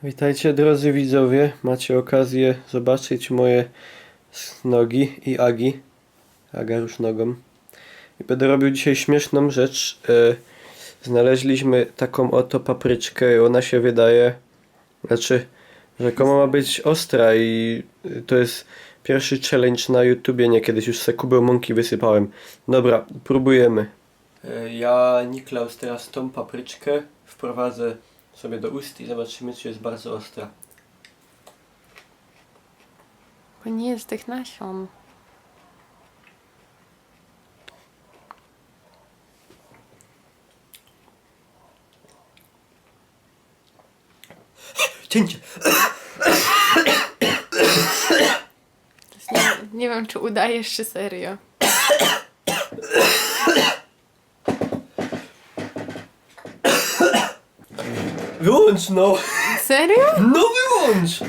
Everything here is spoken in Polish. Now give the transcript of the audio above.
Witajcie drodzy widzowie, macie okazję zobaczyć moje nogi i Agi. Aga rusz nogą. I będę robił dzisiaj śmieszną rzecz. Znaleźliśmy taką oto papryczkę i ona się wydaje, rzekomo ma być ostra i to jest pierwszy challenge na YouTubie, nie kiedyś już se kubeł mąki wysypałem. Dobra, próbujemy. Ja, Niklaus, teraz tą papryczkę wprowadzę sobie do ust i zobaczymy, czy jest bardzo ostra. Bo nie jest tych nasion. Cięcie! Nie wiem, czy udajesz, czy serio. Wyłącz no! Serio? No wyłącz!